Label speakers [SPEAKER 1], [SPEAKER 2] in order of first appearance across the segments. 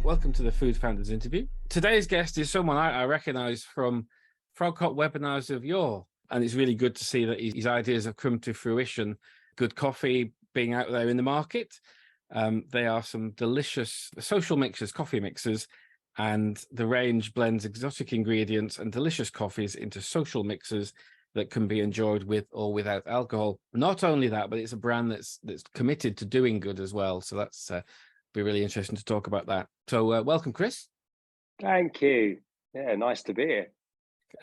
[SPEAKER 1] Welcome to the Food Founders interview. Today's guest is someone I recognize from Frogcott webinars of yore, and it's really good to see that his ideas have come to fruition. Good coffee being out there in the market. They are some delicious social mixers, coffee mixers, and the range blends exotic ingredients and delicious coffees into social mixers that can be enjoyed with or without alcohol. Not only that, but it's a brand that's committed to doing good as well. So that's be really interesting to talk about that. So welcome, Chris.
[SPEAKER 2] Thank you. Yeah, nice to be here.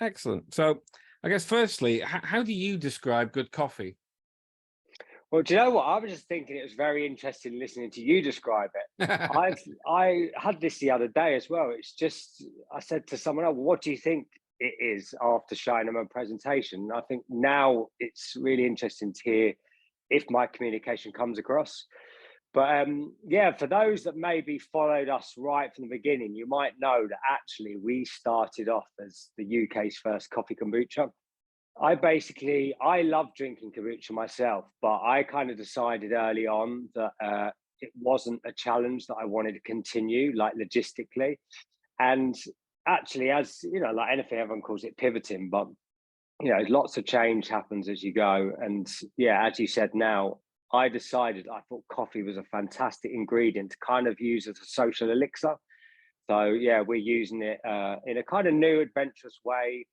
[SPEAKER 1] Excellent. So I guess firstly, how do you describe good coffee?
[SPEAKER 2] Well, do you know what? I was just thinking it was very interesting listening to you describe it. I had this the other day as well. It's just, I said to someone, "Oh, what do you think it is?" after showing them a presentation. I think now it's really interesting to hear if my communication comes across. But yeah, for those that maybe followed us right from the beginning, you might know that actually we started off as the UK's first coffee kombucha. I love drinking kombucha myself, but I kind of decided early on that it wasn't a challenge that I wanted to continue, like logistically. And actually, as you know, like anything, everyone calls it pivoting, but you know, lots of change happens as you go. And yeah, as you said now, I decided I thought coffee was a fantastic ingredient to kind of use as a social elixir. So yeah, we're using it in a kind of new, adventurous way.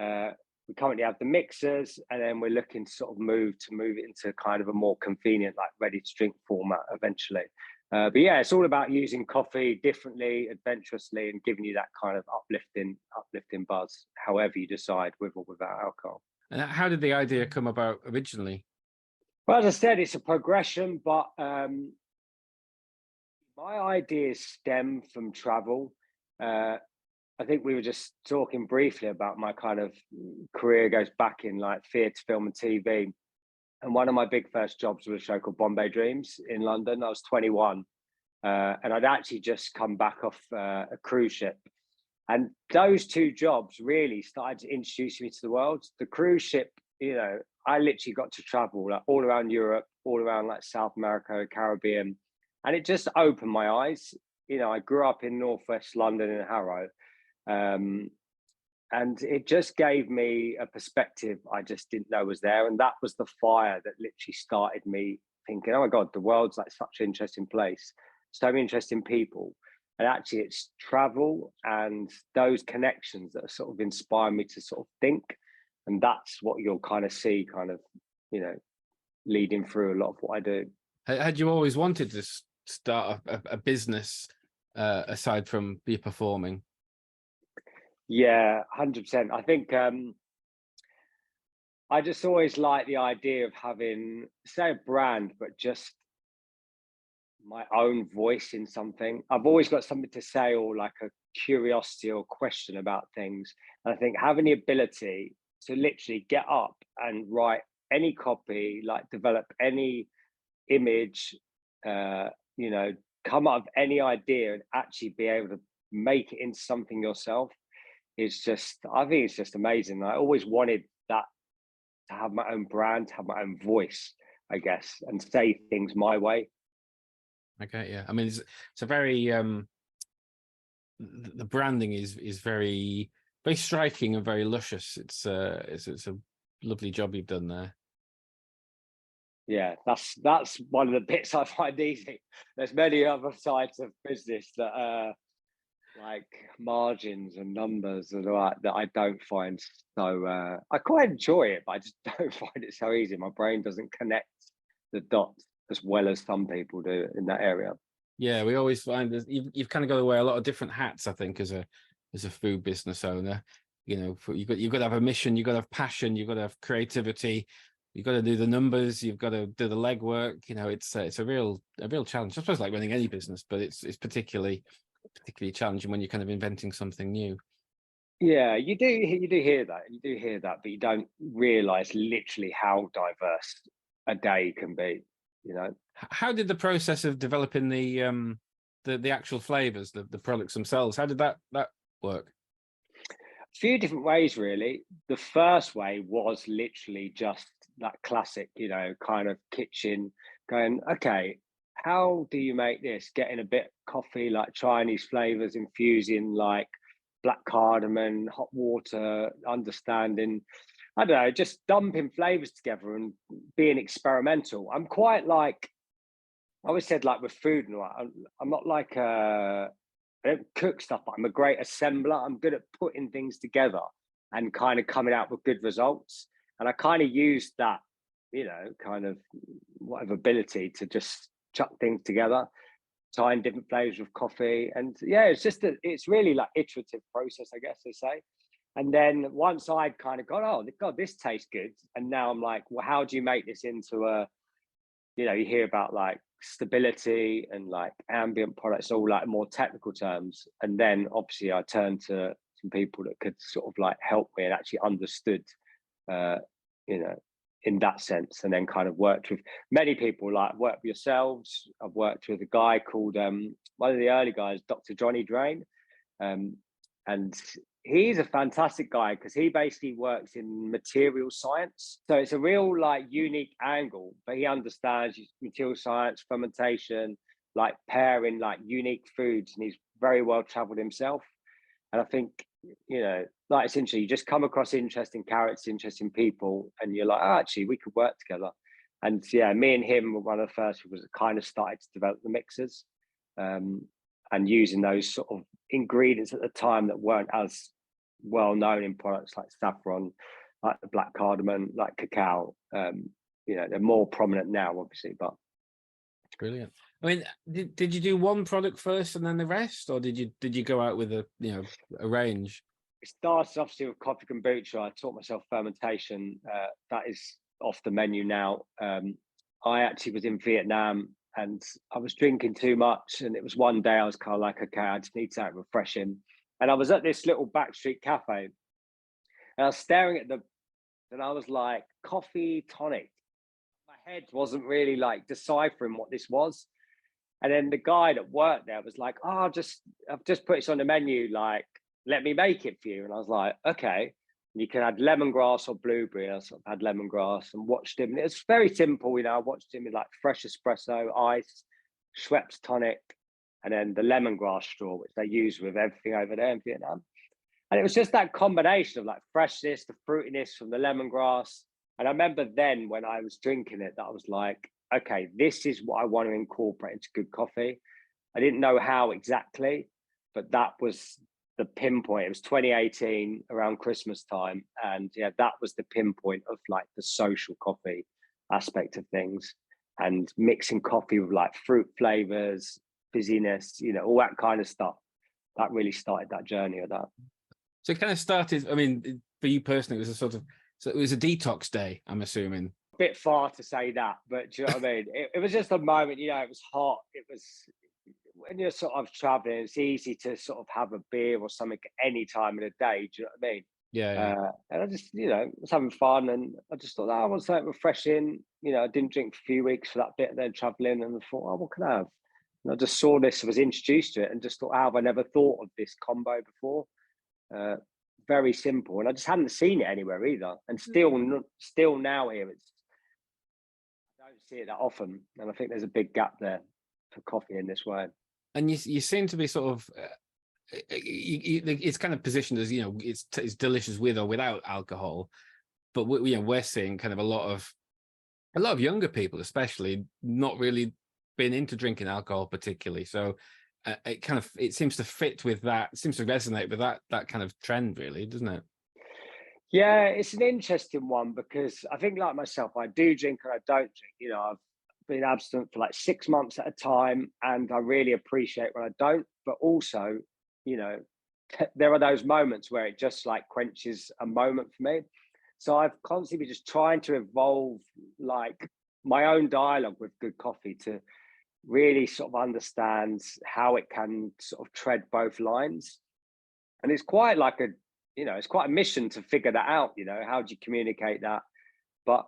[SPEAKER 2] We currently have the mixers, and then we're looking to sort of move it into kind of a more convenient, like ready to drink format eventually. But yeah, it's all about using coffee differently, adventurously, and giving you that kind of uplifting buzz, however you decide, with or without alcohol.
[SPEAKER 1] And how did the idea come about originally?
[SPEAKER 2] Well, as I said, it's a progression, but my ideas stem from travel. I think we were just talking briefly about my kind of career goes back in like theatre, film, and TV. And one of my big first jobs was a show called Bombay Dreams in London. I was 21, and I'd actually just come back off a cruise ship. And those two jobs really started to introduce me to the world. The cruise ship, you know, I literally got to travel like all around Europe, all around like South America, Caribbean, and it just opened my eyes. You know, I grew up in Northwest London in Harrow, and it just gave me a perspective I just didn't know was there. And that was the fire that literally started me thinking, oh my God, the world's like such an interesting place, so many interesting people. And actually it's travel and those connections that sort of inspire me to sort of think. And that's what you'll kind of see kind of, you know, leading through a lot of what I do.
[SPEAKER 1] Had you always wanted to start a business aside from be performing?
[SPEAKER 2] Yeah, 100%. I think I just always like the idea of having, say, a brand, but just my own voice in something. I've always got something to say, or like a curiosity or question about things. And I think having the ability to literally get up and write any copy, like develop any image, you know, come up with any idea and actually be able to make it into something yourself, it's just, I think it's just amazing. I always wanted that, to have my own brand, to have my own voice, I guess, and say things my way.
[SPEAKER 1] Okay, yeah. I mean, it's a very the branding is very striking and very luscious. It's a lovely job you've done there.
[SPEAKER 2] Yeah, that's one of the bits I find easy. There's many other sides of business that like margins and numbers and all that I don't find so. I quite enjoy it, but I just don't find it so easy. My brain doesn't connect the dots as well as some people do in that area.
[SPEAKER 1] Yeah, we always find that you've kind of got to wear a lot of different hats, I think, as a food business owner. You know, you've got to have a mission, you've got to have passion, you've got to have creativity, you've got to do the numbers, you've got to do the legwork. You know, it's a real challenge. I suppose like running any business, but it's particularly challenging when you're kind of inventing something new.
[SPEAKER 2] Yeah, you do hear that, but you don't realize literally how diverse a day can be, you know.
[SPEAKER 1] How did the process of developing the actual flavors, the products themselves, how did that work?
[SPEAKER 2] A few different ways, really. The first way was literally just that classic, you know, kind of kitchen going, okay, how do you make this? Getting a bit coffee, like Chinese flavors, infusing like black cardamom, hot water, understanding, I don't know, just dumping flavors together and being experimental. I'm quite like, I always said like with food and all that, I'm not like I don't cook stuff, but I'm a great assembler. I'm good at putting things together and kind of coming out with good results. And I kind of use that, kind of whatever ability to just chuck things together, trying different flavors of coffee. And yeah, it's really like iterative process, I guess they say. And then once I'd kind of gone, oh God, this tastes good. And now I'm like, well, how do you make this into a, you hear about like stability and like ambient products, all like more technical terms. And then obviously I turned to some people that could sort of like help me and actually understood, you know, in that sense. And then kind of worked with many people, like worked with yourselves. I've worked with a guy called, one of the early guys, Dr. Johnny Drain. And he's a fantastic guy because he basically works in material science. So it's a real like unique angle, but he understands material science, fermentation, like pairing like unique foods, and he's very well traveled himself. And I think, like essentially you just come across interesting characters, interesting people, and you're like, oh, actually we could work together. And yeah, me and him were one of the first people that kind of started to develop the mixers. And using those sort of ingredients at the time that weren't as well known in products like saffron, like the black cardamom, like cacao. They're more prominent now, obviously, but
[SPEAKER 1] Brilliant. I mean, did you do one product first and then the rest, or did you go out with a range?
[SPEAKER 2] It started obviously with coffee kombucha. I taught myself fermentation. That is off the menu now. I actually was in Vietnam and I was drinking too much. And it was one day I was kind of like, okay, I just need something refreshing. And I was at this little backstreet cafe and I was staring at and I was like, coffee tonic. My head wasn't really like deciphering what this was. And then the guy that worked there was like, oh, I've just put this on the menu, like, let me make it for you. And I was like, okay. And you can add lemongrass or blueberry. I sort of had lemongrass and watched him. And it was very simple, I watched him with like fresh espresso, ice, Schweppes tonic, and then the lemongrass straw, which they use with everything over there in Vietnam. And it was just that combination of like freshness, the fruitiness from the lemongrass. And I remember then when I was drinking it, that I was like, okay, this is what I want to incorporate into good coffee. I didn't know how exactly, but that was the pinpoint. It was 2018 around Christmas time. And yeah, that was the pinpoint of like the social coffee aspect of things, and mixing coffee with like fruit flavors, fizziness, all that kind of stuff. That really started that journey of that.
[SPEAKER 1] So it kind of started, I mean, for you personally, it was so it was a detox day, I'm assuming.
[SPEAKER 2] A bit far to say that, but do you know what I mean? It was just a moment, it was hot. It was, when you're sort of traveling, it's easy to sort of have a beer or something at any time of the day. Do you know what I mean?
[SPEAKER 1] Yeah.
[SPEAKER 2] And I just, was having fun, and I just thought, oh, I want something refreshing. I didn't drink for a few weeks for that bit, and then traveling, and I thought, oh, what can I have? And I just saw this, was introduced to it, and just thought, how have I never thought of this combo before? Very simple, and I just hadn't seen it anywhere either. And still now here, I don't see it that often, and I think there's a big gap there for coffee in this way.
[SPEAKER 1] And you seem to be sort of, it's kind of positioned as it's delicious with or without alcohol, but we're seeing kind of a lot of younger people, especially, not really been into drinking alcohol particularly. So it seems to fit with that. It seems to resonate with that kind of trend, really, doesn't it?
[SPEAKER 2] Yeah, it's an interesting one because I think, like myself, I do drink and I don't drink. I've been abstinent for like 6 months at a time, and I really appreciate when I don't. But also, there are those moments where it just like quenches a moment for me. So I've constantly been just trying to evolve like my own dialogue with good coffee to really sort of understand how it can sort of tread both lines. And it's quite like it's quite a mission to figure that out. How do you communicate that? But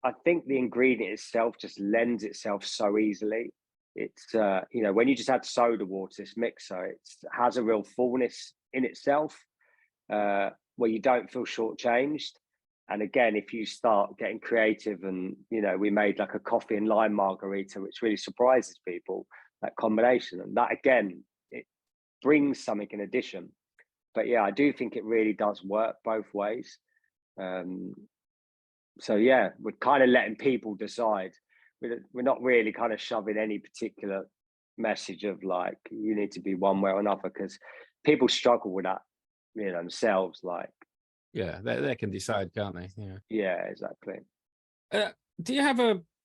[SPEAKER 2] I think the ingredient itself just lends itself so easily. It's when you just add soda water, this mixer, it has a real fullness in itself, where you don't feel shortchanged. And again, if you start getting creative, and we made like a coffee and lime margarita, which really surprises people, that combination, and that again, it brings something in addition. But yeah, I do think it really does work both ways. So yeah, we're kind of letting people decide. We're not really kind of shoving any particular message of like you need to be one way or another, because people struggle with that, themselves. Like,
[SPEAKER 1] yeah, they can decide, can't they?
[SPEAKER 2] Yeah, exactly.
[SPEAKER 1] Do you have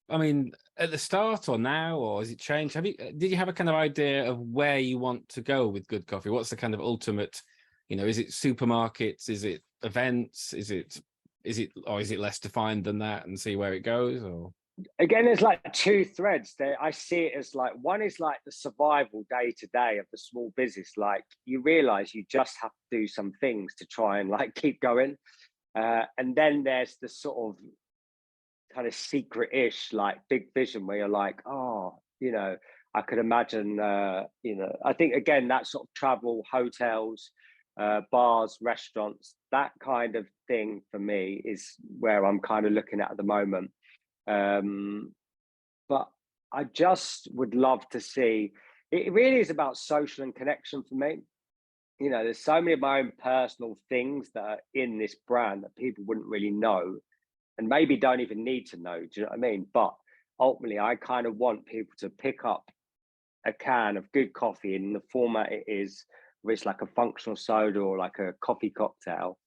[SPEAKER 1] I mean, at the start or now, or has it changed? Did you have a kind of idea of where you want to go with good coffee? What's the kind of ultimate, is it supermarkets? Is it events? Is it less defined than that, and see where it goes? Or
[SPEAKER 2] again, there's like two threads there. I see it as like, one is like the survival day to day of the small business. Like, you realize you just have to do some things to try and like keep going. And then there's the sort of kind of secret-ish, like big vision, where you're like, oh, I could imagine, I think again, that sort of travel, hotels, bars, restaurants, that kind of thing for me is where I'm kind of looking at the moment. But I just would love to see, it really is about social and connection for me. There's so many of my own personal things that are in this brand that people wouldn't really know, and maybe don't even need to know. Do you know what I mean? But ultimately, I kind of want people to pick up a can of good coffee in the format it is, whether it's like a functional soda or like a coffee cocktail,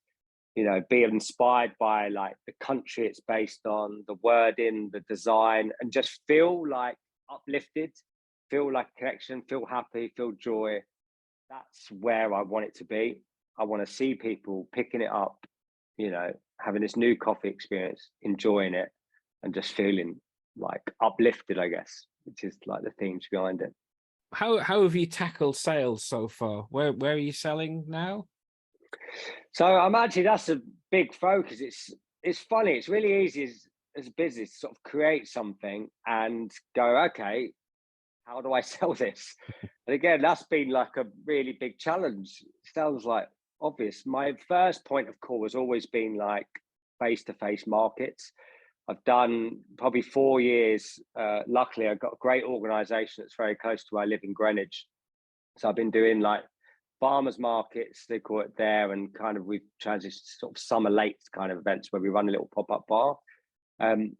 [SPEAKER 2] be inspired by like the country it's based on, the wording, the design, and just feel like uplifted, feel like a connection, feel happy, feel joy. That's where I want it to be. I want to see people picking it up, having this new coffee experience, enjoying it, and just feeling like uplifted, I guess, which is like the themes behind it.
[SPEAKER 1] How have you tackled sales so far? Where are you selling now?
[SPEAKER 2] So I'm actually, that's a big focus. It's funny. It's really easy as a business to sort of create something and go, okay, how do I sell this? And again, that's been like a really big challenge. Sounds like obvious. My first point of call has always been like face-to-face markets. I've done probably 4 years. Luckily, I've got a great organization that's very close to where I live in Greenwich. So I've been doing like farmers markets, they call it there, and kind of we've transitioned to sort of summer late kind of events where we run a little pop-up bar.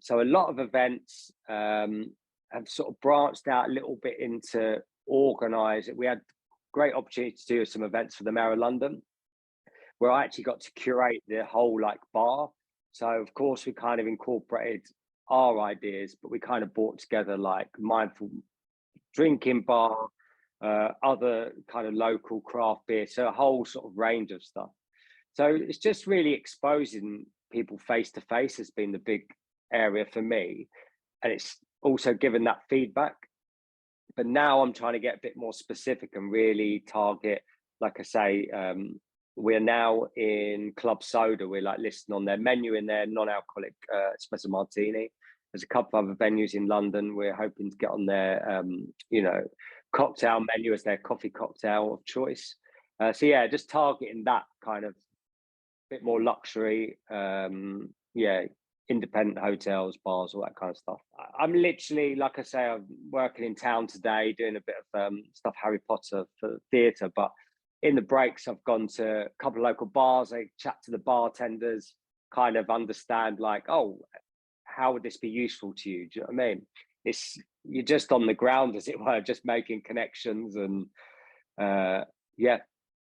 [SPEAKER 2] So a lot of events have sort of branched out a little bit into organise it. We had great opportunity to do some events for the Mayor of London, where I actually got to curate the whole like bar. So of course we kind of incorporated our ideas, but we kind of brought together like mindful drinking bar, other kind of local craft beer, so a whole sort of range of stuff. So it's just really exposing people face to face has been the big area for me, and it's also given that feedback. But now I'm trying to get a bit more specific and really target, like I say, we're now in Club Soda. We're like listing on their menu in their non-alcoholic espresso martini. There's a couple of other venues in London. We're hoping to get on their, cocktail menu as their coffee cocktail of choice. So yeah, just targeting that kind of bit more luxury, independent hotels, bars, all that kind of stuff. I'm literally, like I say, I'm working in town today, doing a bit of stuff Harry Potter for theatre, but in the breaks, I've gone to a couple of local bars. I chat to the bartenders, kind of understand like, oh, how would this be useful to you? Do you know what I mean? You're just on the ground, as it were, just making connections, and yeah.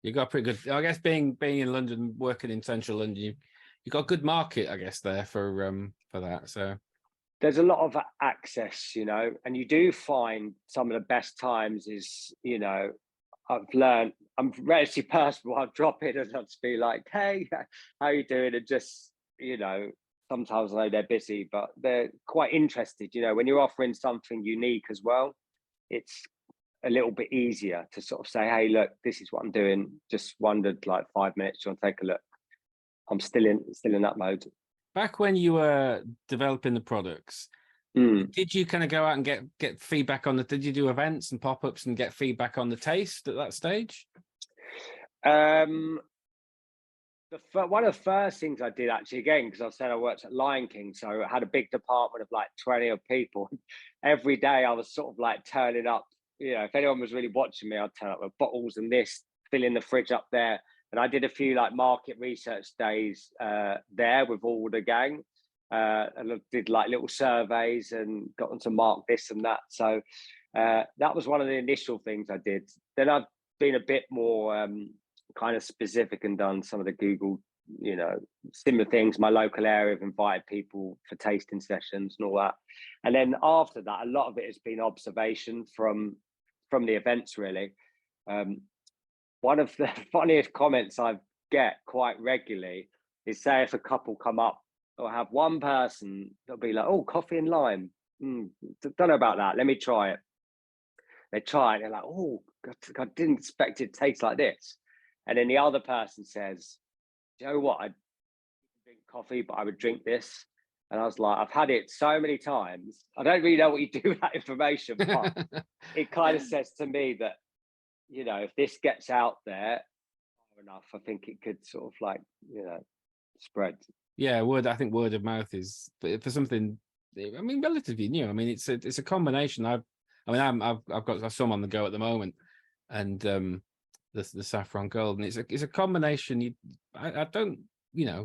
[SPEAKER 1] You got pretty good, I guess, being in London, working in central London, you got a good market, I guess, there for that. So
[SPEAKER 2] there's a lot of access, and you do find some of the best times is, I've learned, I'm relatively personal. I'll drop in and I'll just be like, hey, how you doing? And just, sometimes I know they're busy, but they're quite interested. When you're offering something unique as well, it's a little bit easier to sort of say, hey, look, this is what I'm doing. Just wondered, like 5 minutes, do you want to take a look? I'm still in that mode.
[SPEAKER 1] Back when you were developing the products, did you kind of go out and get feedback on did you do events and pop-ups and get feedback on the taste at that stage?
[SPEAKER 2] One of the first things I did actually, again, because I said I worked at Lion King, so I had a big department of like 20 of people. Every day I was sort of like turning up, if anyone was really watching me, I'd turn up with bottles and this, filling the fridge up there. And I did a few like market research days there with all the gang. And I did like little surveys and got them to mark this and that. So that was one of the initial things I did. Then I've been a bit more kind of specific and done some of the Google, similar things. My local area have invited people for tasting sessions and all that. And then after that, a lot of it has been observation from the events, really. One of the funniest comments I get quite regularly is, say, if a couple come up or have one person that'll be like, "Oh, coffee and lime. Don't know about that. Let me try it." They try it. They're like, "Oh, I didn't expect it to taste like this." And then the other person says, "You know what? I drink coffee, but I would drink this." And I was like, "I've had it so many times. I don't really know what you do with that information, but it kind of says to me that, if this gets out there enough, I think it could sort of like, spread."
[SPEAKER 1] Yeah, I think word of mouth is for something. I mean, relatively new. I mean, it's a combination. I've got some on the go at the moment, and the saffron gold, and it's a combination. I don't,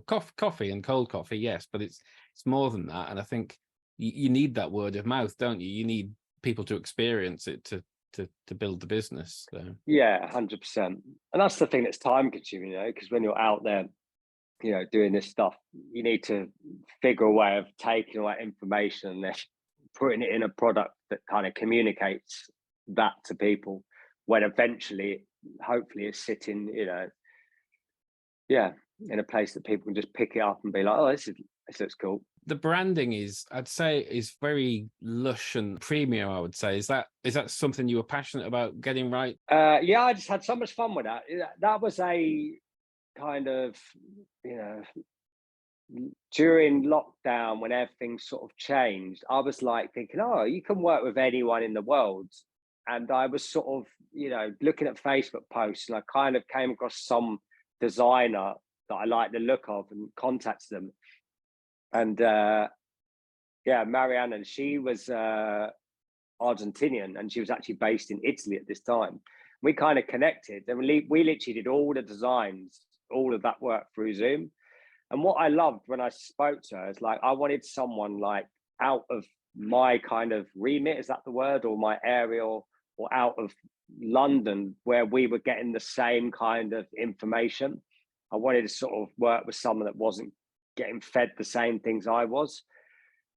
[SPEAKER 1] coffee and cold coffee, yes, but it's more than that. And I think you need that word of mouth, don't you? You need people to experience it to build the business. So.
[SPEAKER 2] Yeah, 100%. And that's the thing that's time consuming, because when you're out there, doing this stuff, you need to figure a way of taking all that information and then putting it in a product that kind of communicates that to people when eventually, hopefully, it's sitting, in a place that people can just pick it up and be like, "Oh, this looks cool."
[SPEAKER 1] The branding I'd say, is very lush and premium, I would say. Is that something you were passionate about getting right?
[SPEAKER 2] Yeah, I just had so much fun with that. That was a kind of, during lockdown when everything sort of changed, I was like thinking, "Oh, you can work with anyone in the world." And I was sort of, looking at Facebook posts, and I kind of came across some designer that I liked the look of and contacted them. And Mariana, she was Argentinian, and she was actually based in Italy at this time. We kind of connected, and we literally did all the designs, all of that work through Zoom. And what I loved when I spoke to her is like, I wanted someone like out of my kind of remit, is that the word, or my area, or out of London, where we were getting the same kind of information. I wanted to sort of work with someone that wasn't getting fed the same things I was.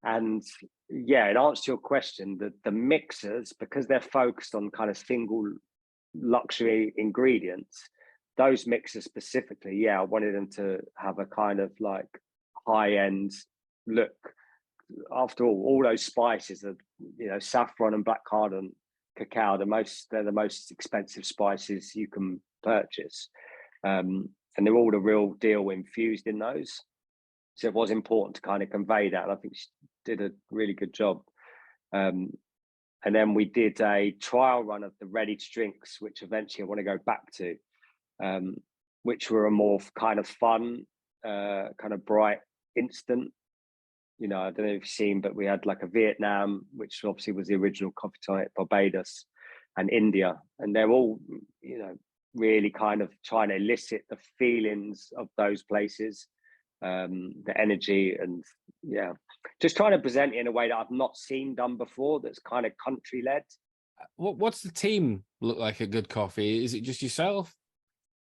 [SPEAKER 2] And yeah, in answer to your question, the mixers, because they're focused on kind of single luxury ingredients, those mixers specifically, I wanted them to have a kind of like high-end look. After all those spices are, saffron and black cardamom, cacao, they're the most expensive spices you can purchase. And they're all the real deal infused in those. So it was important to kind of convey that. And I think she did a really good job. And then we did a trial run of the ready to drinks, which eventually I want to go back to, which were a more kind of fun, kind of bright, instant. I don't know if you've seen, but we had like a Vietnam, which obviously was the original coffee tonic, Barbados, and India. And they're all, really kind of trying to elicit the feelings of those places, the energy, and just trying to present it in a way that I've not seen done before, that's kind of country led.
[SPEAKER 1] What's the team look like at Good Coffee? Is it just yourself?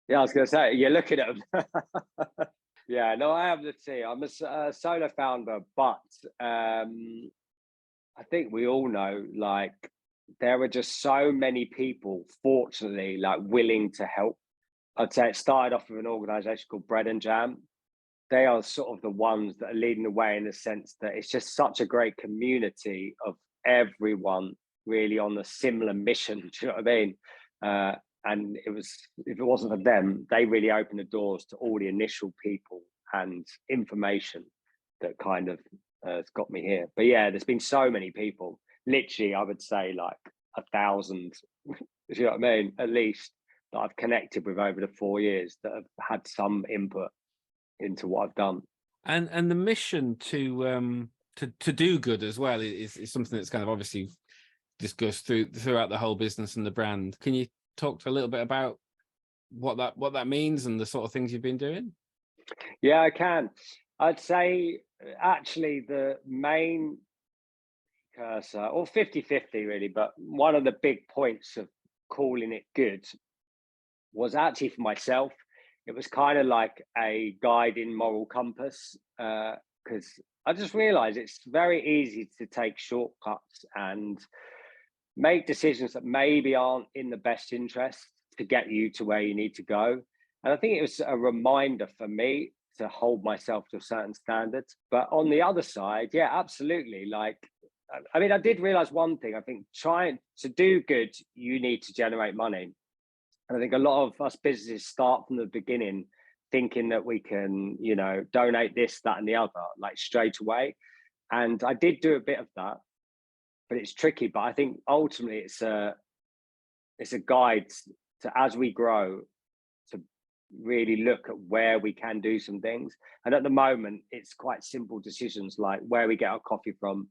[SPEAKER 2] Yeah, I was going to say, you're looking at them. Yeah, no, I have the team. I'm a solo founder, but I think we all know, like, there are just so many people, fortunately, like willing to help. I'd say it started off with an organization called Bread and Jam. They are sort of the ones that are leading the way, in the sense that it's just such a great community of everyone really on a similar mission. Do you know what I mean? And if it wasn't for them, they really opened the doors to all the initial people and information that kind of has got me here. But yeah, there's been so many people, literally, I would say like 1,000, you know what I mean, at least, that I've connected with over the 4 years that have had some input. into what I've done.
[SPEAKER 1] And the mission to do good as well is something that's kind of obviously discussed throughout the whole business and the brand. Can you talk a little bit about what that means and the sort of things you've been doing?
[SPEAKER 2] Yeah, I can. I'd say actually the main cursor, or 50-50 really, but one of the big points of calling it good was actually for myself. It was kind of like a guiding moral compass, because I just realized it's very easy to take shortcuts and make decisions that maybe aren't in the best interest to get you to where you need to go. And I think it was a reminder for me to hold myself to a certain standard. But on the other side, yeah, absolutely. Like, I mean, I did realize one thing. I think trying to do good, you need to generate money. And I think a lot of us businesses start from the beginning thinking that we can, you know, donate this, that, and the other, like straight away. And I did do a bit of that, but it's tricky. But I think ultimately it's a guide to, as we grow, to really look at where we can do some things. And at the moment, it's quite simple decisions like where we get our coffee from,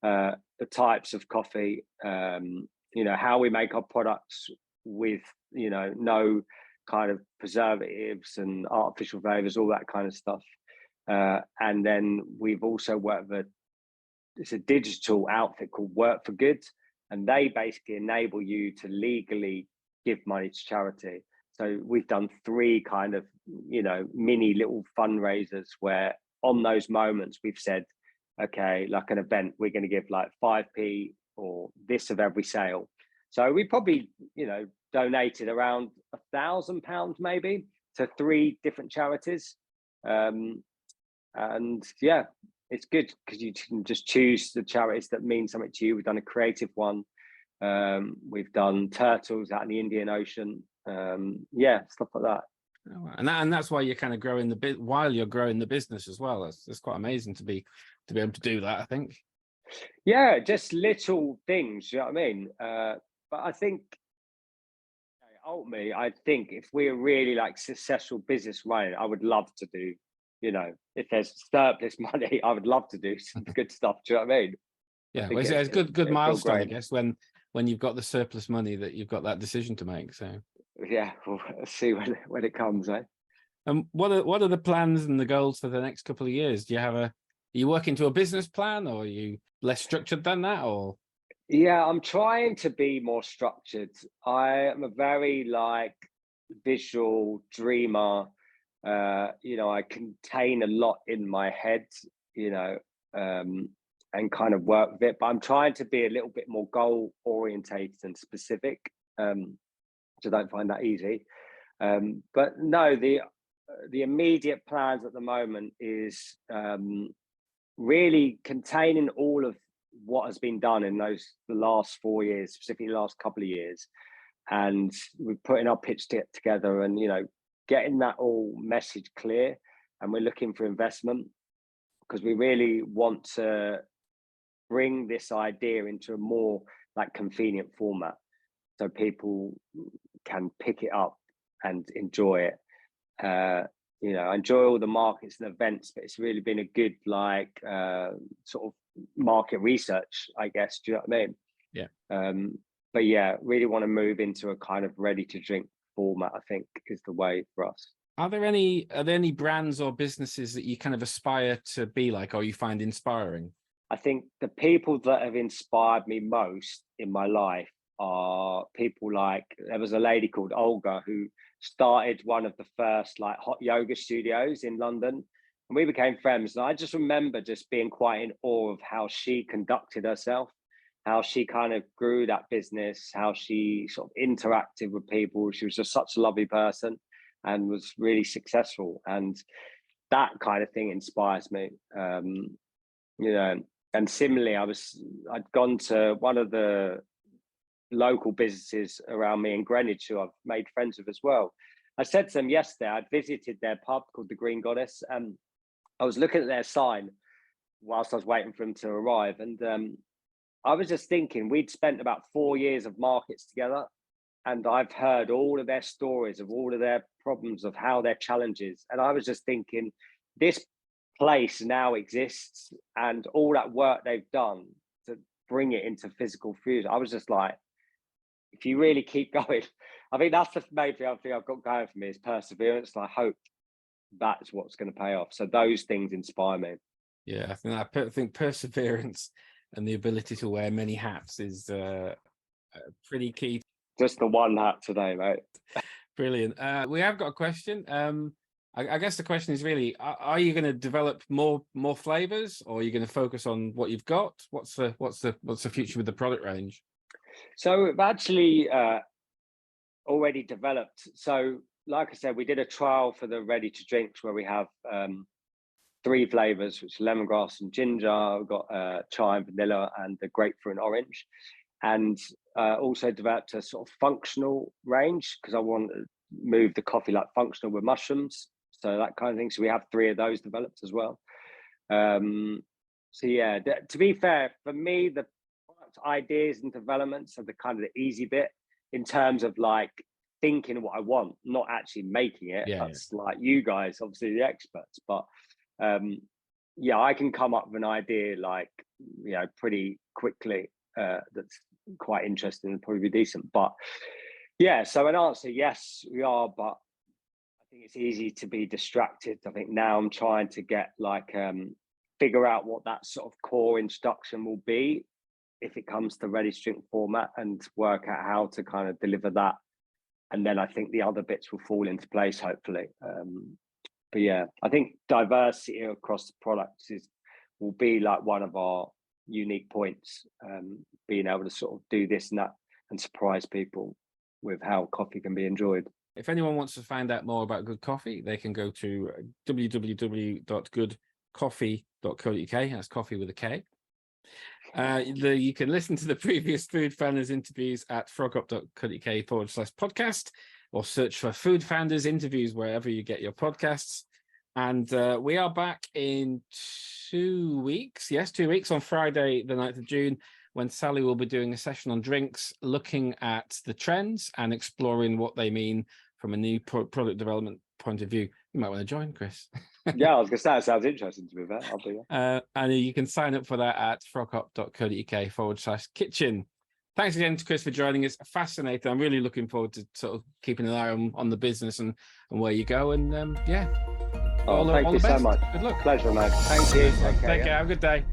[SPEAKER 2] the types of coffee, you know, how we make our products with, you know, no kind of preservatives and artificial flavors, all that kind of stuff. And then we've also worked with it's a digital outfit called Work for Good, and they basically enable you to legally give money to charity. So we've done 3 kind of, you know, mini little fundraisers where on those moments we've said, okay, like an event, we're going to give like 5p or this of every sale. So we probably, you know, donated around £1,000 maybe to 3 different charities. And yeah, it's good because you can just choose the charities that mean something to you. We've done a creative one. We've done turtles out in the Indian Ocean. Yeah, stuff like that.
[SPEAKER 1] Oh, wow. And that's why you're kind of growing the bit while you're growing the business as well. That's quite amazing to be able to do that, I think.
[SPEAKER 2] Yeah, just little things, you know what I mean? But I think ultimately, I think if we're really like successful business running, I would love to do, you know, if there's surplus money, I would love to do some good stuff. Do you know what I mean?
[SPEAKER 1] Yeah, well, it's a good
[SPEAKER 2] it'd feel
[SPEAKER 1] milestone, I
[SPEAKER 2] great.
[SPEAKER 1] guess, when you've got the surplus money that you've got that decision to make. So
[SPEAKER 2] Yeah, we'll see when it comes, eh?
[SPEAKER 1] and what are the plans and the goals for the next couple of years? Do you have are you working to a business plan, or are you less structured than that, or?
[SPEAKER 2] Yeah, I'm trying to be more structured. I am a very like visual dreamer. You know, I contain a lot in my head, you know, and kind of work with it. But I'm trying to be a little bit more goal orientated and specific, which I don't find that easy. But no, the immediate plans at the moment is really containing all of what has been done in the last 4 years, specifically the last couple of years, and we're putting our pitch together, and you know, getting that all message clear. And we're looking for investment because we really want to bring this idea into a more like convenient format, so people can pick it up and enjoy it. You know, I enjoy all the markets and events, but it's really been a good like sort of market research, I guess. Do you know what I mean?
[SPEAKER 1] Yeah.
[SPEAKER 2] But yeah, really want to move into a kind of ready to drink format, I think is the way for us.
[SPEAKER 1] Are there any brands or businesses that you kind of aspire to be like, or you find inspiring?
[SPEAKER 2] I think the people that have inspired me most in my life are people like, there was a lady called Olga who started one of the first like hot yoga studios in London, and we became friends. And I just remember just being quite in awe of how she conducted herself, how she kind of grew that business, how she sort of interacted with people. She was just such a lovely person and was really successful. And that kind of thing inspires me. You know, and similarly, I'd gone to one of the local businesses around me in Greenwich who I've made friends with as well. I said to them yesterday, I'd visited their pub called the Green Goddess, and I was looking at their sign whilst I was waiting for them to arrive. And I was just thinking, we'd spent about 4 years of markets together, and I've heard all of their stories of all of their problems, of how their challenges. And I was just thinking, this place now exists, and all that work they've done to bring it into physical food. I was just like, if you really keep going, I think that's the main thing I've got going for me is perseverance. And I hope that's what's going to pay off. So those things inspire me.
[SPEAKER 1] Yeah, I think perseverance and the ability to wear many hats is pretty key.
[SPEAKER 2] Just the one hat today, mate.
[SPEAKER 1] Brilliant. We have got a question. I guess the question is really: are you going to develop more flavors, or are you going to focus on what you've got? What's the future with the product range?
[SPEAKER 2] So we've actually already developed. So, like I said, we did a trial for the ready to drinks where we have 3 flavors, which are lemongrass and ginger. We've got chai and vanilla, and the grapefruit and orange. And also developed a sort of functional range because I want to move the coffee like functional with mushrooms, so that kind of thing. So we have 3 of those developed as well. So yeah, to be fair, for me, the product ideas and developments are the kind of the easy bit in terms of like thinking what I want, not actually making it.
[SPEAKER 1] Yeah,
[SPEAKER 2] that's like you guys, obviously the experts, but yeah, I can come up with an idea like, you know, pretty quickly that's quite interesting and probably be decent. But yeah, so an answer, yes, we are, but I think it's easy to be distracted. I think now I'm trying to get like figure out what that sort of core instruction will be if it comes to ready to drink format, and work out how to kind of deliver that. And then I think the other bits will fall into place, hopefully. But yeah, I think diversity across the products will be like one of our unique points, being able to sort of do this and that and surprise people with how coffee can be enjoyed.
[SPEAKER 1] If anyone wants to find out more about Good Coffee, they can go to www.goodcoffee.co.uk. That's coffee with a K. You can listen to the previous Food Founders interviews at frogup.co.uk/podcast, or search for Food Founders interviews wherever you get your podcasts. And we are back in 2 weeks. Yes, 2 weeks, on Friday, the 9th of June, when Sally will be doing a session on drinks, looking at the trends and exploring what they mean from a new product development point of view. You might want to join, Chris.
[SPEAKER 2] Yeah, I was going to say, that sounds interesting to me. I'll be
[SPEAKER 1] there. And you can sign up for that at frogup.co.uk/kitchen. Thanks again to Chris for joining us. Fascinating. I'm really looking forward to sort of keeping an eye on the business and where you go. And yeah.
[SPEAKER 2] Thank you so much.
[SPEAKER 1] Good luck.
[SPEAKER 2] Pleasure, mate. Thank you.
[SPEAKER 1] Take care. Have a good day.